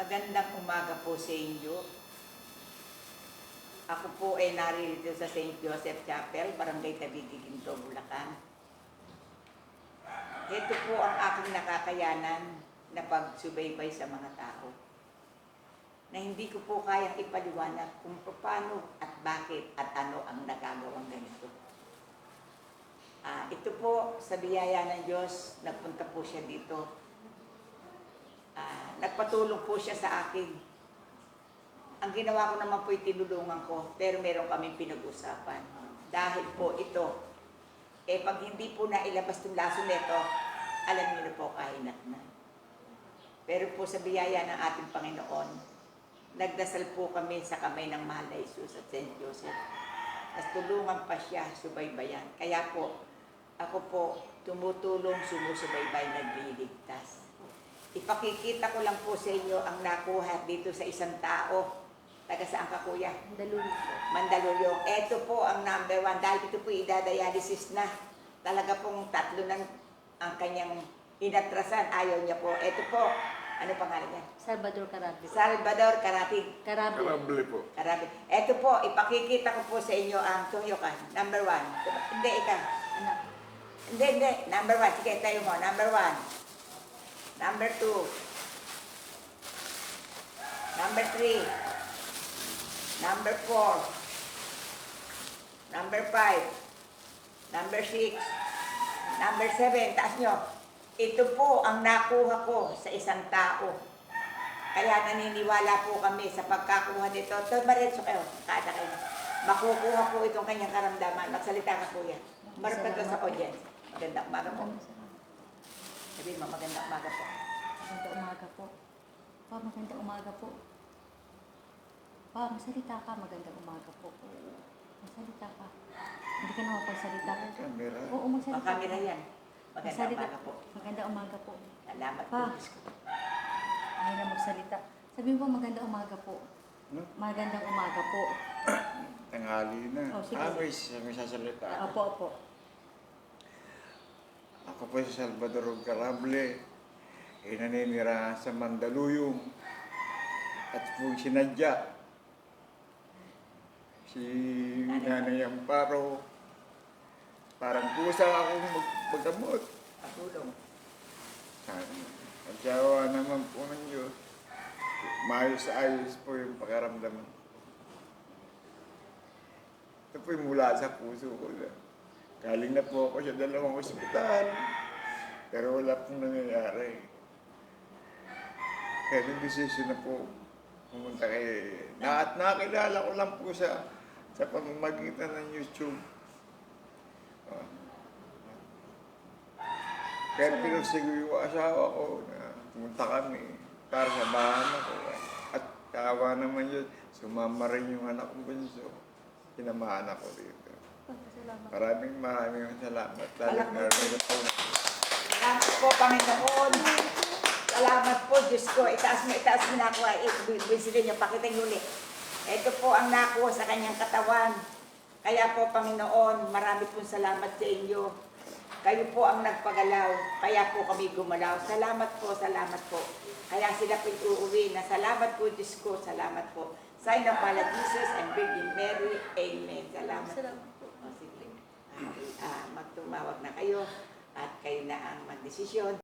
Magandang umaga po sa inyo. Ako po ay naririto sa St. Joseph Chapel, Barangay Tabigi, Ginto, Bulacan. Ito po ang aking nakakayanan na pagsubaybay sa mga tao na hindi ko po kayang ipaliwanag kung paano at bakit at ano ang nagagawang ganito. Ito po sa biyaya ng Diyos, nagpunta po siya dito. Nagpatulong po siya sa akin. Ang ginawa ko naman po ay tinulungan ko, pero meron kaming pinag-usapan. Dahil po ito, pag hindi po nailabas itong laso nito, alam niyo na po, kahinat na. Pero po sa biyaya ng ating Panginoon, nagdasal po kami sa kamay ng mahal na Jesus at St. Joseph. At tulungan pa siya, subaybayan. Kaya po, ako po tumutulong, sumusubaybay, nagliligtas. Ipakikita ko lang po sa inyo ang nakuha dito sa isang tao. Taga saan ka, kuya? Mandaluyong. Ito po ang number 1. Dahil ito po idadialysis na. Talaga pong 3 na ang kanyang inatrasan. Ayaw niya po. Ito po. Ano pangalan niya? Salvador Carabi. Salvador Carabi. Carabi po. Carabi. Ito po, ipakikita ko po sa inyo ang tuyo ka. Number 1. Hindi, ikaw. Anak. Hindi. Number 1. Sige, tayo mo. Number 1. Number 2. Number 3. Number 4. Number 5. Number 6. Number 7. Taas nyo. Ito po ang nakuha ko sa isang tao. Kaya naniniwala po kami sa pagkakuha nito. Ito, maritso kayo. Kada kayo. Makukuha po itong kanyang karamdaman. Magsalita ka, kuya. Marapag ka sa audience. Magandang umaga po. Sabihin mo, magandang umaga po. Magandang umaga po. Pa, magandang umaga po. Pa, masalita ka. Magandang umaga po. Masalita ka. Hindi ka na mapagsalita. Camera. Oo, magsalita. Makamera yan. Magandang umaga po. Magandang umaga po. Salamat po. Pa. Ayaw na magsalita. Sabihin mo, magandang umaga po. No? Magandang umaga po. Tanghali na. Oh, sige. May sasalita. Opo, opo. Ako po si Salvador Carable. Naninira sa Mandaluyong. At po sinadya. Si Nanay Amparo. Parang kusa akong magdamot. Patulong. At sawa naman po ng Diyos. Maayos-ayos po yung pakaramdam. Ito po yung mula sa puso ko. Galing na po ako sa 2 ospital. Pero wala pong nangyayari. Kaya yung decision na po pumunta kay... At nakakilala ko lang po sa pamamagitan ng YouTube. Kaya pinagsigo yung asawa ko na pumunta kami para sa bahan ako. At kawa naman yun, sumama rin yung anak kong bunso. Tinamaan ako dito. Maraming salamat. Salamat po, Panginoon. Salamat po, Diyos ko. Itaas mo na ako. Ibigay niyo, pakita niyo ulit. Ito po ang nakuha sa kanyang katawan. Kaya po, Panginoon, marami pong salamat sa inyo. Kayo po ang nagpagalaw, kaya po kami gumalaw. Salamat po, salamat po. Kaya sila uuwi na salamat po, Diyos ko, salamat po. Sign of Mala Jesus and Virgin Mary, Amen. Salamat po. O, sige. Magtumawag na kayo at kayo na ang magdesisyon.